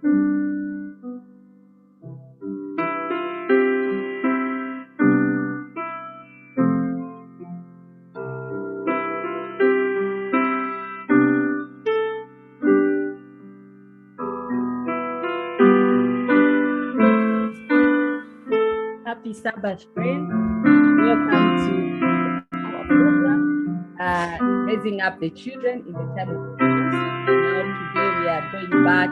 Happy Sabbath, friends. Welcome to our program, Raising Up the Children in the Time of Pregnancy. Now, today we are going back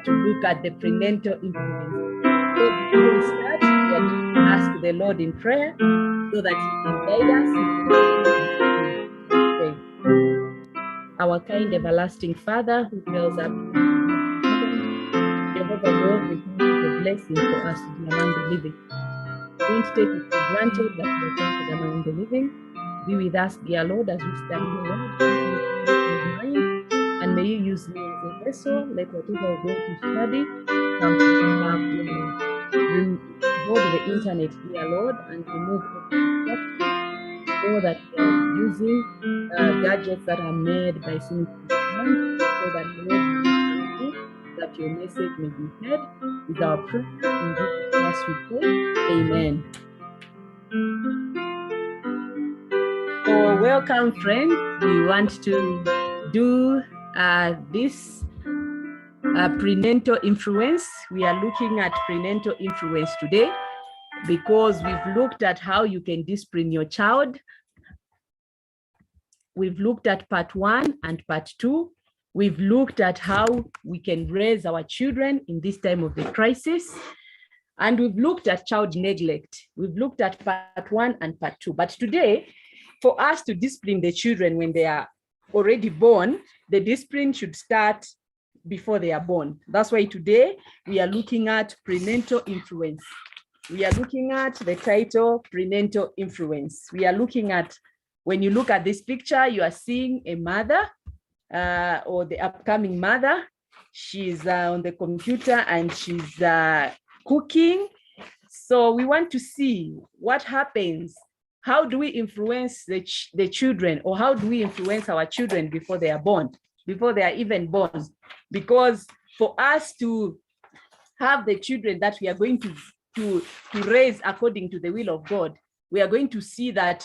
to look at the prenatal influence. So before we start, we are going to ask the Lord in prayer so that He can guide us. Our kind, everlasting Father, who dwells up in heaven, Jehovah God, we thank you for blessing for us to be among the living. Don't take it for granted that we are counted among the living. Be with us, dear Lord, as we study your word. And may you use me as a vessel. Let whatever we're going to study come from above, dear Lord. Remove the internet, dear Lord, and remove all that we are using gadgets that are made by some people, so that Lord, that your message may be heard. Is our prayer in Jesus' name we pray. Amen. So welcome, friends. We want to do this prenatal influence. We are looking at prenatal influence today because we've looked at how you can discipline your child. We've looked at part 1 and part 2. We've looked at how we can raise our children in this time of the crisis. And we've looked at child neglect. We've looked at part 1 and part 2. But today, for us to discipline the children when they are already born, the discipline should start before they are born. That's why today we are looking at prenatal influence. We are looking at the title, Prenatal Influence. We are looking at, when you look at this picture, you are seeing a mother or the upcoming mother. She's on the computer and she's cooking. So we want to see what happens. How do we influence the children, or how do we influence our children before they are born, before they are even born? Because for us to have the children that we are going to raise according to the will of God, we are going to see that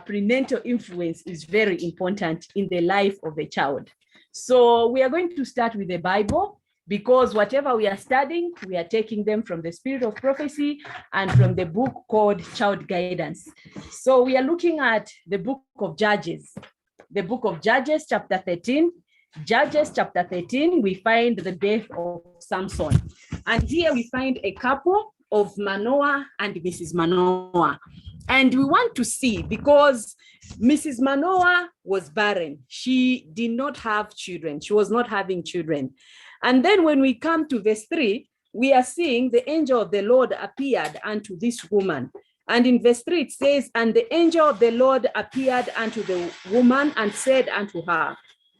prenatal influence is very important in the life of the child. So we are going to start with the Bible, because whatever we are studying, we are taking them from the Spirit of Prophecy and from the book called Child Guidance. So we are looking at the book of Judges. The book of Judges, chapter 13. Judges, chapter 13, we find the death of Samson. And here we find a couple of Manoah and Mrs. Manoah. And we want to see, because Mrs. Manoah was barren. She did not have children. She was not having children. And then when we come to verse 3, we are seeing the angel of the Lord appeared unto this woman. And in verse 3, it says, and the angel of the Lord appeared unto the woman and said unto her,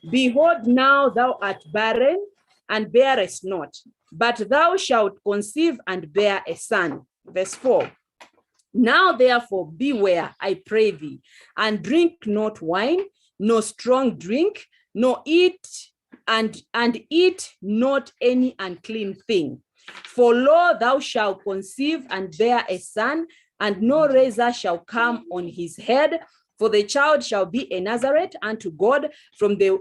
behold, now thou art barren and bearest not, but thou shalt conceive and bear a son. Verse 4. Now therefore beware, I pray thee, and drink not wine, nor strong drink, nor eat not any unclean thing. For lo, thou shalt conceive and bear a son, and no razor shall come on his head, for the child shall be a Nazarite unto God from the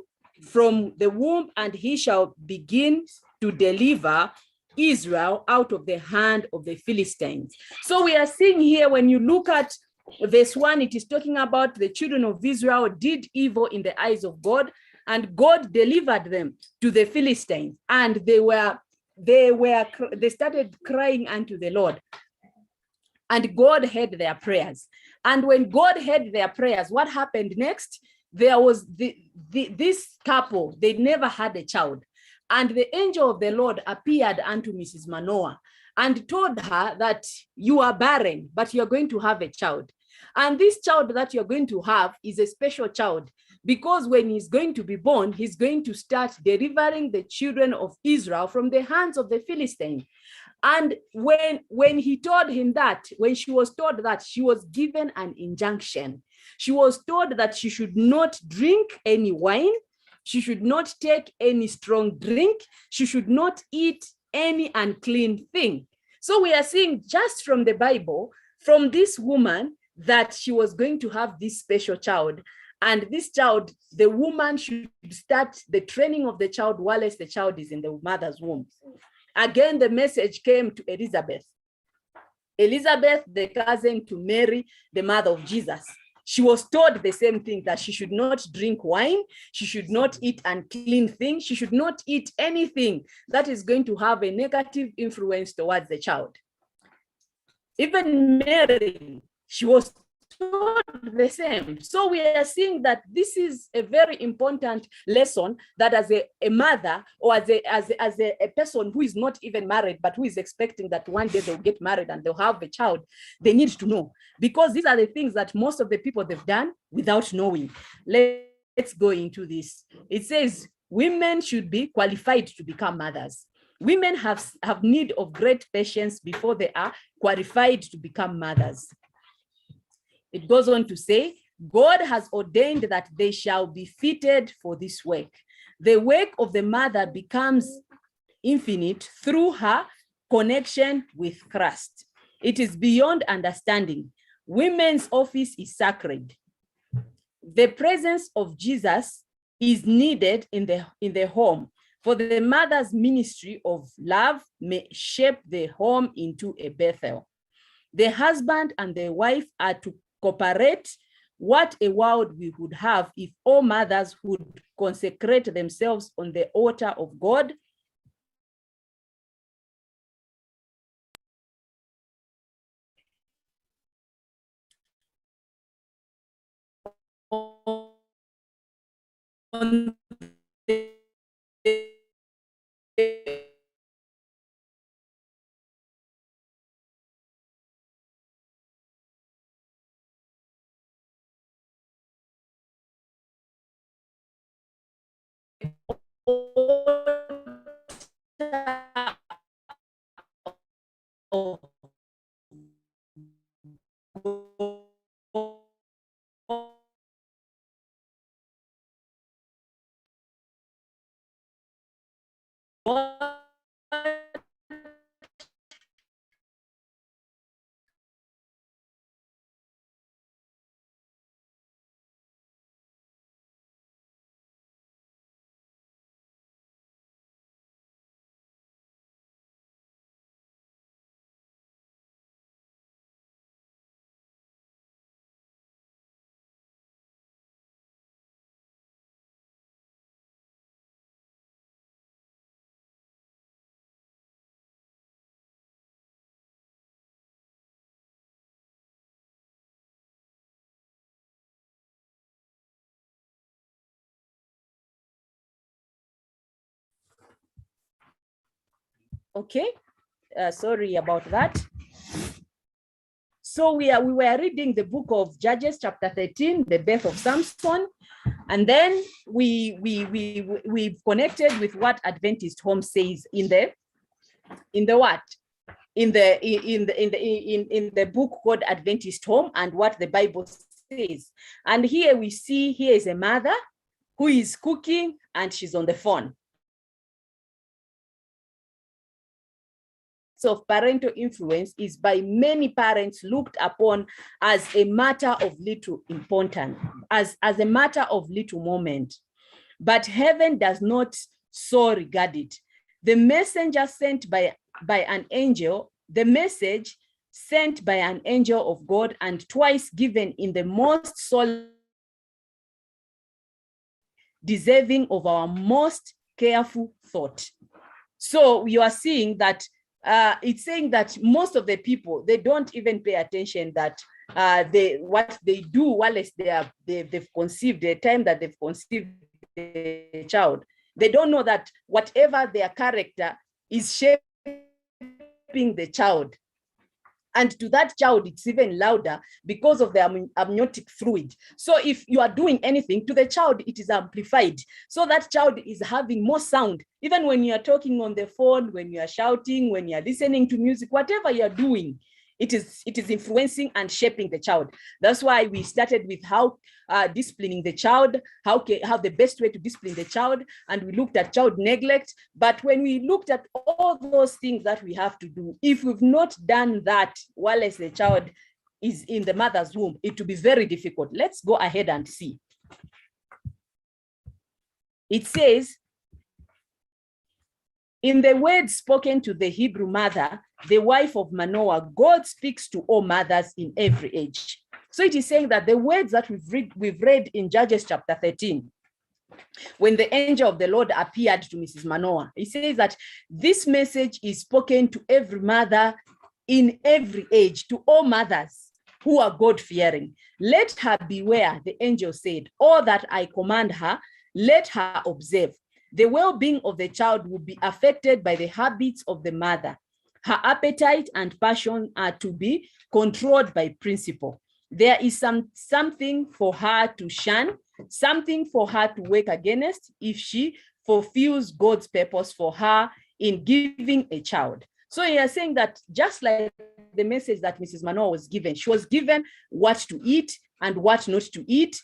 womb, and he shall begin to deliver Israel out of the hand of the Philistines. So we are seeing here, when you look at verse 1, it is talking about the children of Israel did evil in the eyes of God, and God delivered them to the Philistines, and they started crying unto the Lord, and God heard their prayers. And when God heard their prayers, what happened next? There was this couple, they never had a child. And the angel of the Lord appeared unto Mrs. Manoah and told her that you are barren, but you're going to have a child. And this child that you're going to have is a special child, because when he's going to be born, he's going to start delivering the children of Israel from the hands of the Philistines. And when he told him that, when she was told that, she was given an injunction. She was told that she should not drink any wine, She should not take any strong drink. She should not eat any unclean thing. So we are seeing just from the Bible, from this woman, that she was going to have this special child. And this child, the woman should start the training of the child whilst the child is in the mother's womb. Again, the message came to Elizabeth. Elizabeth, the cousin to Mary, the mother of Jesus. She was told the same thing, that she should not drink wine, she should not eat unclean things, she should not eat anything that is going to have a negative influence towards the child. Even Mary, she was told the same. So we are seeing that this is a very important lesson, that as a mother, or as a person who is not even married, but who is expecting that one day they'll get married and they'll have a child, they need to know, because these are the things that most of the people they've done without knowing. Let's go into this. It says women should be qualified to become mothers. Women have need of great patience before they are qualified to become mothers. It goes on to say, God has ordained that they shall be fitted for this work. The work of the mother becomes infinite through her connection with Christ. It is beyond understanding. Women's office is sacred. The presence of Jesus is needed in the home, for the mother's ministry of love may shape the home into a Bethel. The husband and the wife are to cooperate. What a world we would have if all mothers would consecrate themselves on the altar of God. On Okay, sorry about that. So we were reading the book of Judges, chapter 13, the death of Samson, and then we've connected with what Adventist Home says in the book called Adventist Home, and what the Bible says. And here we see, here is a mother who is cooking and she's on the phone. Of parental influence is by many parents looked upon as a matter of little importance, as a matter of little moment. But heaven does not so regard it. The messenger sent by an angel, the message sent by an angel of God and twice given in the most solemn, deserving of our most careful thought. So you are seeing that it's saying that most of the people, they don't even pay attention that what they do while they've conceived, the time that they've conceived the child. They don't know that whatever their character is shaping the child. And to that child, it's even louder because of the amniotic fluid. So if you are doing anything to the child, it is amplified. So that child is having more sound. Even when you are talking on the phone, when you are shouting, when you are listening to music, whatever you are doing, it is influencing and shaping the child. That's why we started with how disciplining the child, how the best way to discipline the child, and we looked at child neglect. But when we looked at all those things that we have to do, if we've not done that while as the child is in the mother's womb, it will be very difficult. Let's go ahead and see. It says, in the words spoken to the Hebrew mother, the wife of Manoah, God speaks to all mothers in every age. So it is saying that the words that we've read in Judges chapter 13, when the angel of the Lord appeared to Mrs. Manoah, he says that this message is spoken to every mother in every age, to all mothers who are God-fearing. Let her beware, the angel said, all that I command her, let her observe. The well-being of the child will be affected by the habits of the mother. Her appetite and passion are to be controlled by principle. There is something for her to shun, something for her to work against if she fulfills God's purpose for her in giving a child. So you are saying that just like the message that Mrs. Manoah was given, she was given what to eat and what not to eat.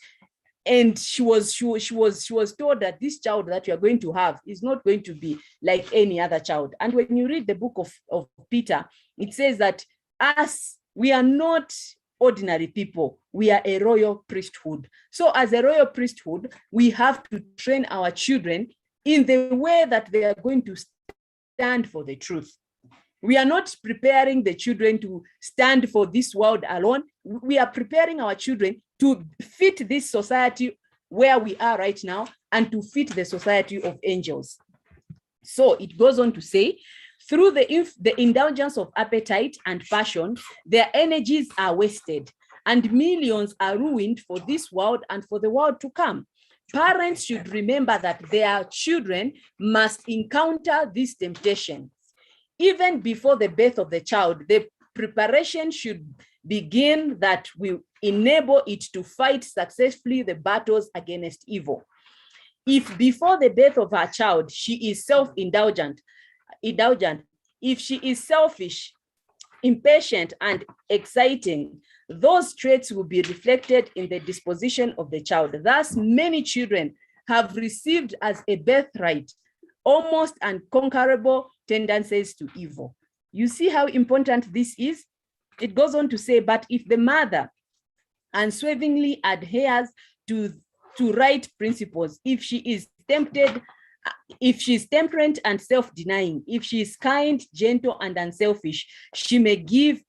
And she was told that this child that you are going to have is not going to be like any other child. And when you read the book of Peter, it says that we are not ordinary people, we are a royal priesthood. So as a royal priesthood, we have to train our children in the way that they are going to stand for the truth. We are not preparing the children to stand for this world alone. We are preparing our children to fit this society where we are right now and to fit the society of angels. So it goes on to say, through the indulgence of appetite and passion, their energies are wasted and millions are ruined for this world and for the world to come. Parents should remember that their children must encounter these temptations. Even before the birth of the child, the preparation should begin that will enable it to fight successfully the battles against evil. If before the birth of her child, she is self-indulgent, if she is selfish, impatient, and exciting, those traits will be reflected in the disposition of the child. Thus, many children have received as a birthright almost unconquerable tendencies to evil. You see how important this is? It goes on to say, but if the mother unswervingly adheres to right principles, if she is tempted, if she is temperate and self-denying, if she is kind, gentle, and unselfish, she may give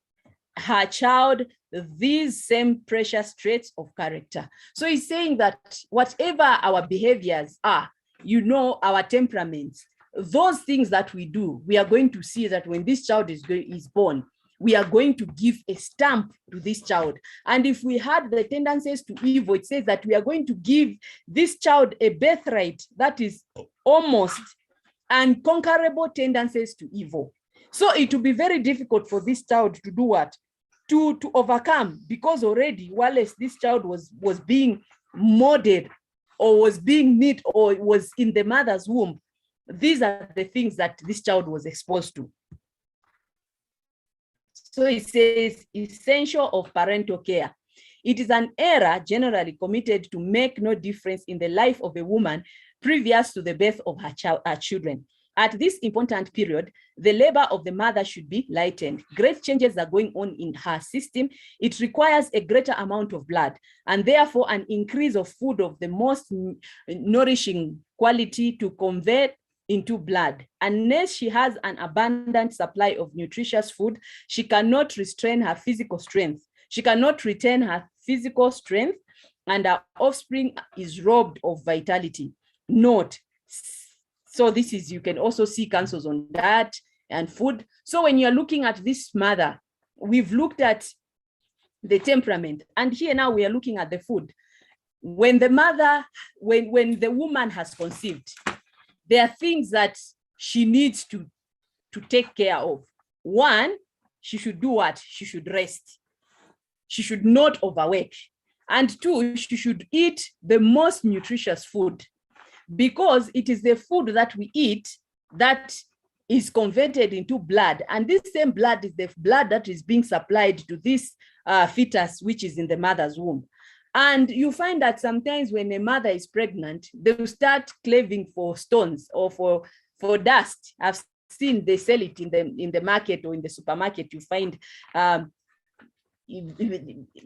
her child these same precious traits of character. So he's saying that whatever our behaviors are, our temperaments, those things that we do, we are going to see that when this child is born, we are going to give a stamp to this child. And if we had the tendencies to evil, it says that we are going to give this child a birthright that is almost unconquerable tendencies to evil. So it will be very difficult for this child to do what? To overcome, because already, while this child was being molded or was being knit or was in the mother's womb, these are the things that this child was exposed to. So it says, essential of parental care. It is an error generally committed to make no difference in the life of a woman previous to the birth of her children. At this important period, the labor of the mother should be lightened. Great changes are going on in her system. It requires a greater amount of blood and therefore an increase of food of the most nourishing quality to convert into blood. Unless she has an abundant supply of nutritious food, she cannot restrain her physical strength. She cannot retain her physical strength, and her offspring is robbed of vitality. Note, so this is, you can also see cancers on diet and food. So when you're looking at this mother, we've looked at the temperament, and here now we are looking at the food. When the mother, when the woman has conceived, there are things that she needs to take care of. One, she should do what? She should rest. She should not overwork. And two, she should eat the most nutritious food, because it is the food that we eat that is converted into blood. And this same blood is the blood that is being supplied to this fetus, which is in the mother's womb. And you find that sometimes when a mother is pregnant, they will start craving for stones or for dust. I've seen they sell it in the market or in the supermarket. You find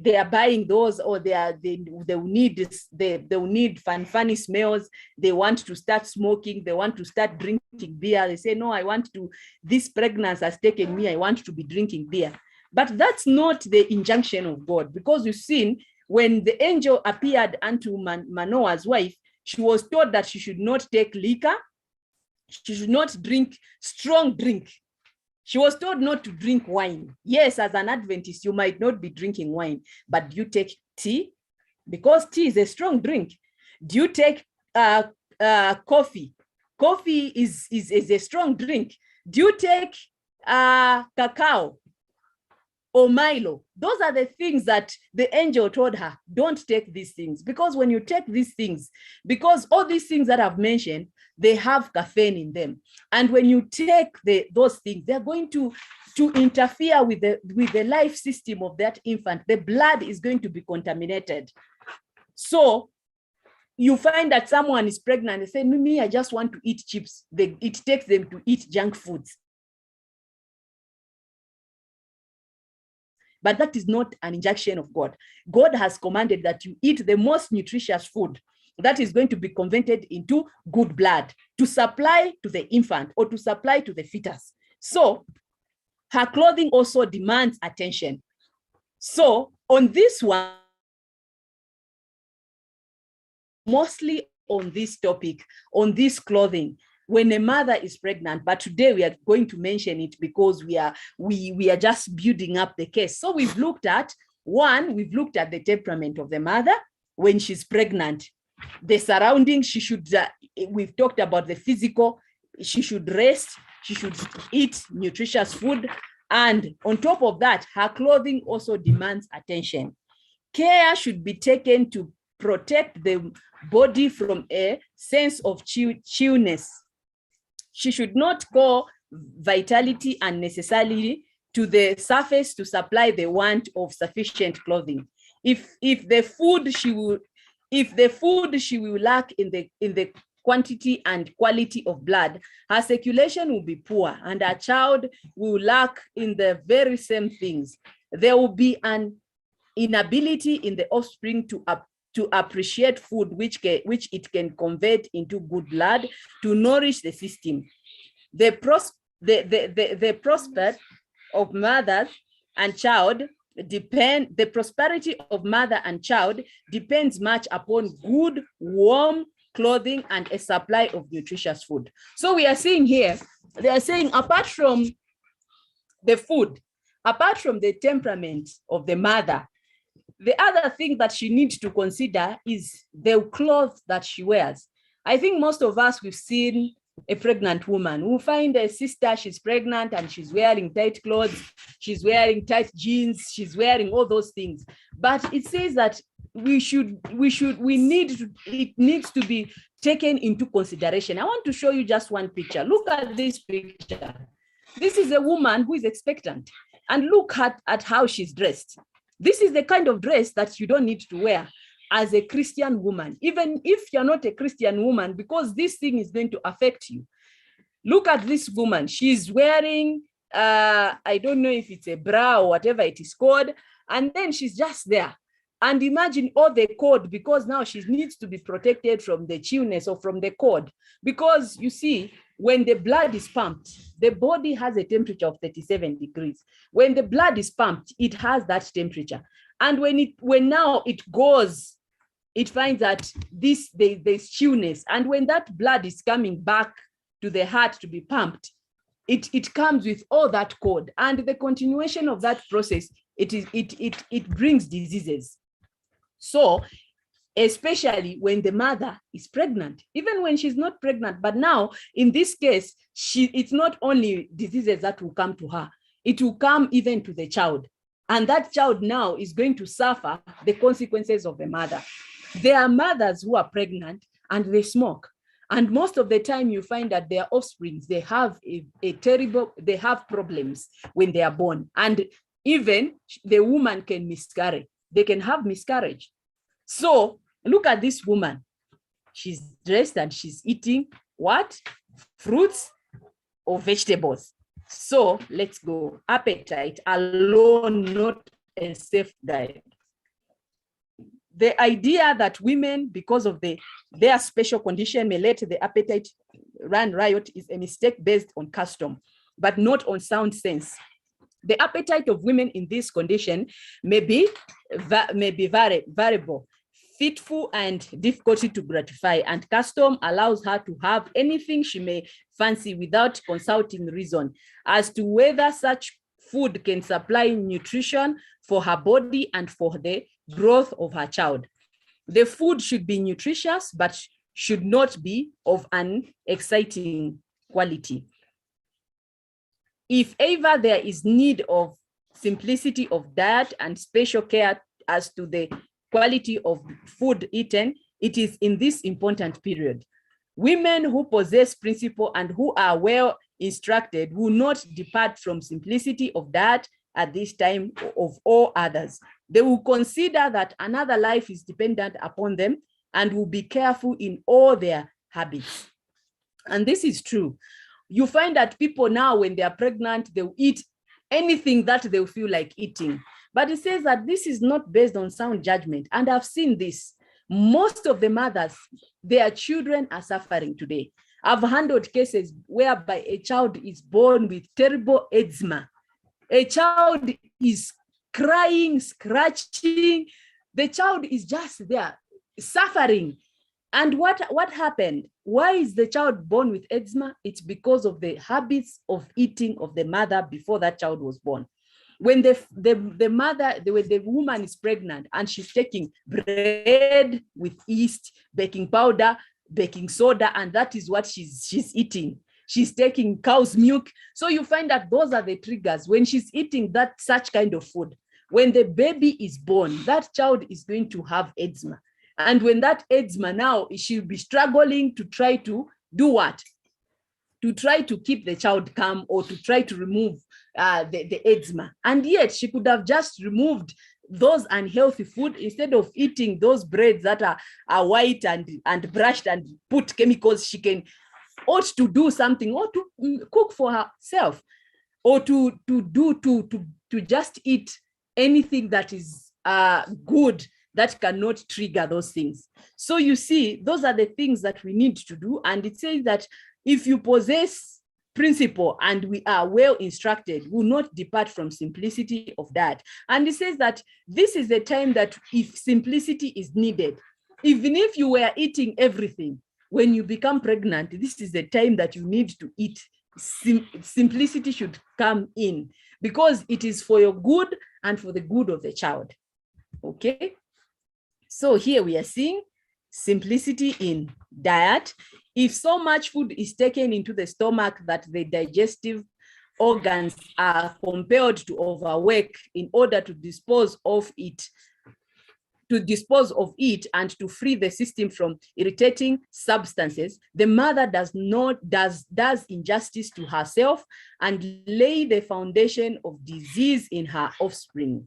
they are buying those, or they will need funny smells. They want to start smoking. They want to start drinking beer. They say, no, this pregnancy has taken me. I want to be drinking beer. But that's not the injunction of God, because you've seen when the angel appeared unto Manoah's wife, she was told that she should not take liquor. She should not drink strong drink. She was told not to drink wine. Yes, as an Adventist, you might not be drinking wine, but do you take tea? Because tea is a strong drink. Do you take coffee? Coffee is a strong drink. Do you take cacao or Milo? Those are the things that the angel told her, don't take these things. Because when you take these things, because all these things that I've mentioned, they have caffeine in them. And when you take those things, they're going to interfere with the life system of that infant. The blood is going to be contaminated. So you find that someone is pregnant, they say, me, I just want to eat chips. It takes them to eat junk foods. But that is not an injunction of God. God has commanded that you eat the most nutritious food that is going to be converted into good blood to supply to the infant or to supply to the fetus. So her clothing also demands attention. So on this one, mostly on this topic, on this clothing, when a mother is pregnant, but today we are going to mention it because we are just building up the case. So we've looked at the temperament of the mother when she's pregnant, the surroundings. We've talked about the physical. She should rest. She should eat nutritious food. And on top of that, her clothing also demands attention. Care should be taken to protect the body from a sense of chillness. She should not go vitality unnecessarily to the surface to supply the want of sufficient clothing. If the food she will lack in the quantity and quality of blood, her circulation will be poor, and her child will lack in the very same things. There will be an inability in the offspring to appreciate food which it can convert into good blood to nourish the system. The prosperity of mother and child depends much upon good, warm clothing and a supply of nutritious food. So we are seeing here, they are saying apart from the food, apart from the temperament of the mother, the other thing that she needs to consider is the clothes that she wears. I think most of us, we've seen a pregnant woman. We'll find a sister, she's pregnant and she's wearing tight clothes, she's wearing tight jeans, she's wearing all those things. But it says that it needs to be taken into consideration. I want to show you just one picture. Look at this picture. This is a woman who is expectant, and look at how she's dressed. This is the kind of dress that you don't need to wear as a Christian woman, even if you're not a Christian woman, because this thing is going to affect you. Look at this woman. She's wearing, I don't know if it's a bra or whatever it is called, and then she's just there. And imagine all the cord, because now she needs to be protected from the chillness or from the cord. Because you see, when the blood is pumped, the body has a temperature of 37 degrees. When the blood is pumped, it has that temperature. And when now it goes, it finds that there's chillness. And when that blood is coming back to the heart to be pumped, it comes with all that cord. And the continuation of that process, it brings diseases. So, especially when the mother is pregnant, even when she's not pregnant, but now in this case, it's not only diseases that will come to her, it will come even to the child. And that child now is going to suffer the consequences of the mother. There are mothers who are pregnant and they smoke. And most of the time you find that their offsprings, they have they have problems when they are born. And even the woman can miscarry. They can have miscarriage. So look at this woman. She's dressed and she's eating what? Fruits or vegetables. So let's go. Appetite alone, not a safe guide. The idea that women, because of their special condition, may let the appetite run riot is a mistake based on custom, but not on sound sense. The appetite of women in this condition may be variable, fitful, and difficulty to gratify, and custom allows her to have anything she may fancy without consulting reason as to whether such food can supply nutrition for her body and for the growth of her child. The food should be nutritious, but should not be of an exciting quality. If ever there is need of simplicity of diet and special care as to the quality of food eaten, it is in this important period. Women who possess principle and who are well instructed will not depart from simplicity of diet at this time of all others. They will consider that another life is dependent upon them and will be careful in all their habits. And this is true. You find that people now, when they are pregnant, they'll eat anything that they feel like eating. But it says that this is not based on sound judgment. And I've seen this. Most of the mothers, their children are suffering today. I've handled cases whereby a child is born with terrible eczema. A child is crying, scratching. The child is just there, suffering. And what happened? Why is the child born with eczema? It's because of the habits of eating of the mother before that child was born. When the woman is pregnant and she's taking bread with yeast, baking powder, baking soda, and that is what she's eating. She's taking cow's milk. So you find that those are the triggers. When she's eating such kind of food, when the baby is born, that child is going to have eczema. And when that eczema now, she'll be struggling to try to do what? To try to keep the child calm or to try to remove the eczema. And yet she could have just removed those unhealthy food instead of eating those breads that are white and brushed and put chemicals. She ought to do something, or to cook for herself, or to just eat anything that is good, that cannot trigger those things. So you see, those are the things that we need to do. And it says that if you possess principle and we are well instructed, we will not depart from simplicity of that. And it says that this is the time that if simplicity is needed, even if you were eating everything, when you become pregnant, this is the time that you need to eat. Simplicity should come in because it is for your good and for the good of the child. Okay. So here we are seeing simplicity in diet. If so much food is taken into the stomach that the digestive organs are compelled to overwork in order to dispose of it and to free the system from irritating substances, the mother does injustice to herself and lay the foundation of disease in her offspring.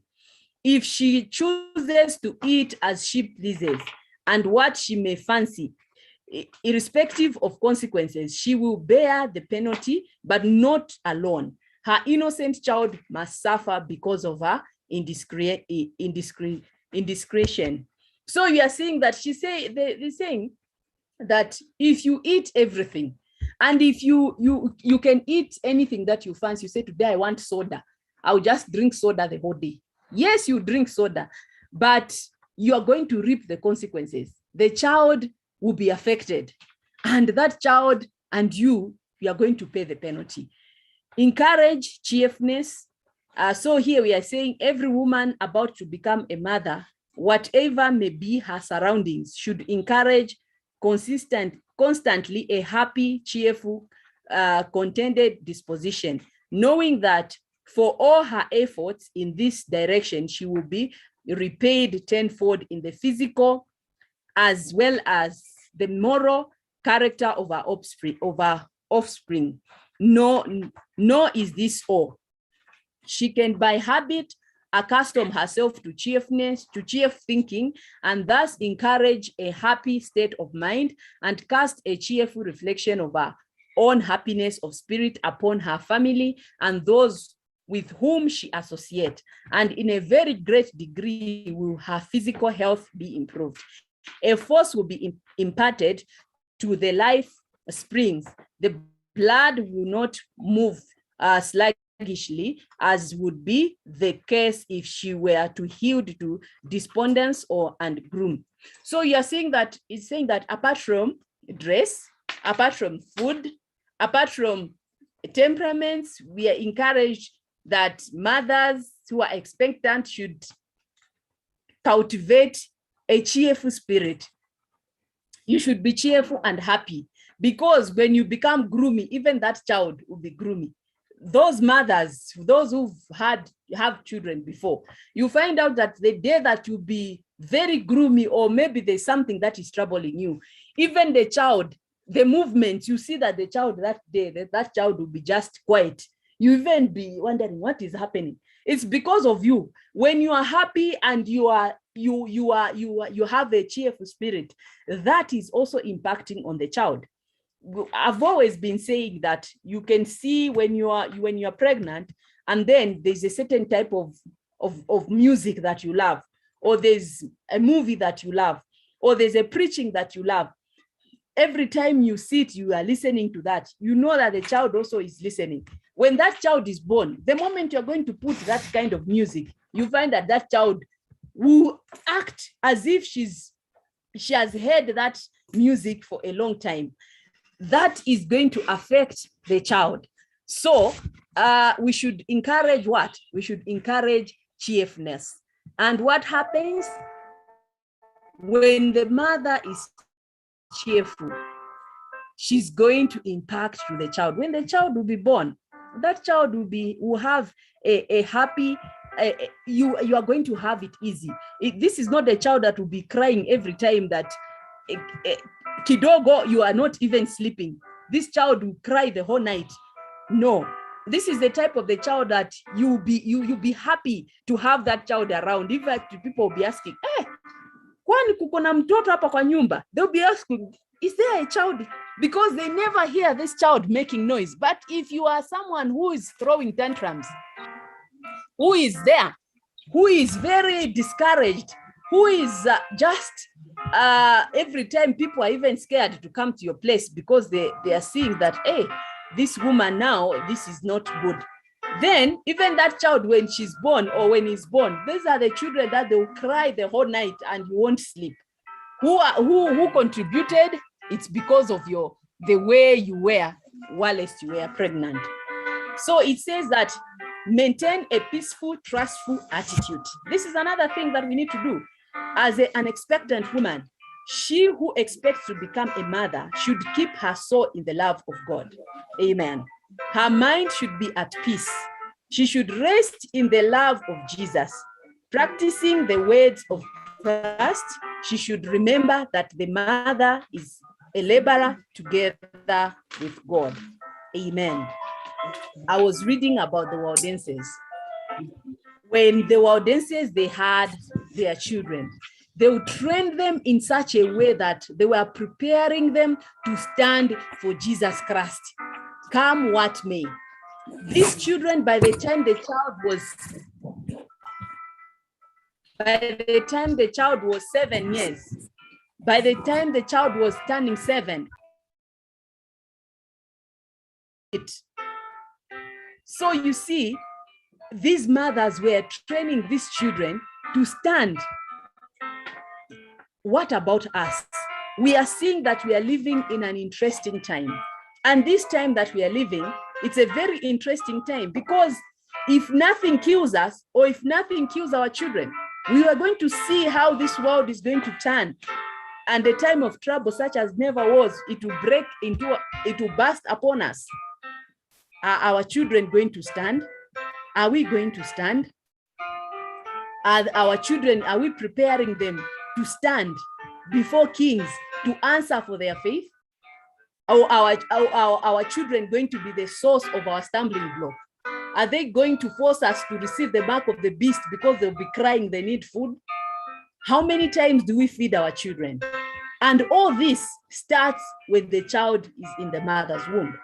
If she chooses to eat as she pleases and what she may fancy, irrespective of consequences, she will bear the penalty, but not alone. Her innocent child must suffer because of her indiscretion. So you are saying that they're saying that if you eat everything, and if you can eat anything that you fancy, you say, today I want soda, I'll just drink soda the whole day. Yes, you drink soda, but you are going to reap the consequences. The child will be affected, and that child and you are going to pay the penalty. Encourage cheerfulness. So here we are saying every woman about to become a mother, whatever may be her surroundings, should encourage constantly a happy, cheerful, contented disposition, knowing that for all her efforts in this direction, she will be repaid tenfold in the physical as well as the moral, character of our offspring, nor is this all. She can by habit accustom herself to cheerfulness, to cheerful thinking, and thus encourage a happy state of mind and cast a cheerful reflection of her own happiness of spirit upon her family and those with whom she associates. And in a very great degree will her physical health be improved. A force will be imparted to the life springs. The blood will not move sluggishly, as would be the case if she were to yield to despondence and gloom. So you're saying that it's saying that apart from dress, apart from food, apart from temperaments, we are encouraged that mothers who are expectant should cultivate a cheerful spirit. You should be cheerful and happy, because when you become gloomy, even that child will be gloomy. Those mothers, those who've have children before, you find out that the day that you be very gloomy, or maybe there's something that is troubling you, even the child, the movements, you see that the child that day, that child will be just quiet. You even be wondering what is happening. It's because of you. When you are happy and you have a cheerful spirit, that is also impacting on the child. I've always been saying that you can see when you are pregnant, and then there's a certain type of music that you love, or there's a movie that you love, or there's a preaching that you love. Every time you sit, you are listening to that. You know that the child also is listening. When that child is born, the moment you're going to put that kind of music, you find that that child will act as if she has heard that music for a long time. That is going to affect the child. So we should encourage what? We should encourage cheerfulness. And what happens when the mother is cheerful? She's going to impact to the child. When the child will be born, that child will have a happy, you are going to have it easy. This is not a child that will be crying every time that kidogo you are not even sleeping. This child will cry the whole night. No, this is the type of the child that you'll be happy to have that child around. In fact, people will be asking, kwani kuko na mtoto hapa kwa nyumba? They'll be asking, is there a child? Because they never hear this child making noise. But if you are someone who is throwing tantrums, who is there, who is very discouraged, who is just every time people are even scared to come to your place because they are seeing that, hey, this woman now, this is not good. Then even that child, when she's born or when he's born, these are the children that they will cry the whole night and you won't sleep. Who contributed? It's because of the way you were whilst you were pregnant. So it says that maintain a peaceful, trustful attitude. This is another thing that we need to do as an expectant woman. She who expects to become a mother should keep her soul in the love of God. Amen. Her mind should be at peace. She should rest in the love of Jesus. Practicing the words of trust, she should remember that the mother is a laborer together with God. Amen. I was reading about the Waldenses. When the Waldenses, they had their children, they would train them in such a way that they were preparing them to stand for Jesus Christ, come what may. These children, by the time the child was 7 years, by the time the child was turning 7, so you see, these mothers were training these children to stand. What about us? We are seeing that we are living in an interesting time. And this time that we are living, it's a very interesting time, because if nothing kills us, or if nothing kills our children, we are going to see how this world is going to turn. And the time of trouble, such as never was, it will burst upon us. Are our children going to stand? Are we going to stand? Are our children, are we preparing them to stand before kings to answer for their faith? our children going to be the source of our stumbling block? Are they going to force us to receive the mark of the beast because they'll be crying they need food? How many times do we feed our children? And all this starts when the child is in the mother's womb.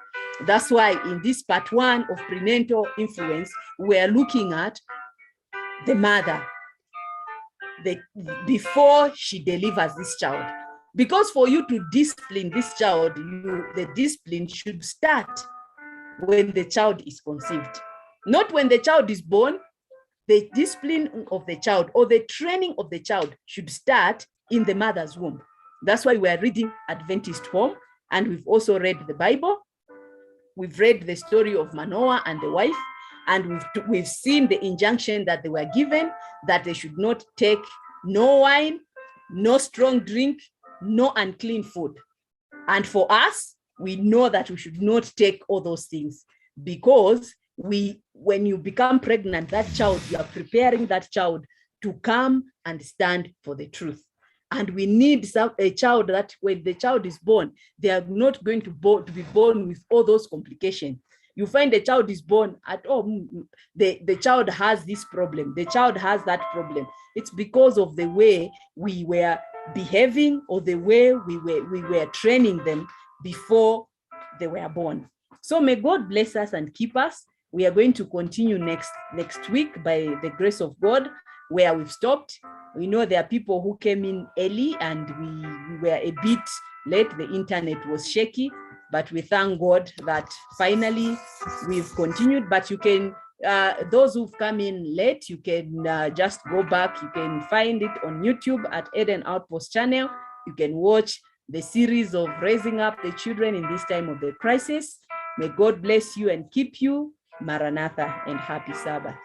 That's why in this part 1 of prenatal influence, we're looking at the mother before she delivers this child. Because for you to discipline this child, the discipline should start when the child is conceived. Not when the child is born. The discipline of the child or the training of the child should start in the mother's womb. That's why we are reading Adventist Home, and we've also read the Bible. We've read the story of Manoah and the wife, and we've seen the injunction that they were given, that they should not take no wine, no strong drink, no unclean food. And for us, we know that we should not take all those things, because when you become pregnant, that child, you are preparing that child to come and stand for the truth. And we need a child that when the child is born, they are not going to be born with all those complications. You find the child is born at home, the child has this problem, the child has that problem. It's because of the way we were behaving or the way we were training them before they were born. So may God bless us and keep us. We are going to continue next week by the grace of God, where we've stopped. We know there are people who came in early and we were a bit late. The internet was shaky, but we thank God that finally we've continued. But you can, those who've come in late, you can just go back. You can find it on YouTube at Eden Outpost channel. You can watch the series of raising up the children in this time of the crisis. May God bless you and keep you. Maranatha and happy Sabbath.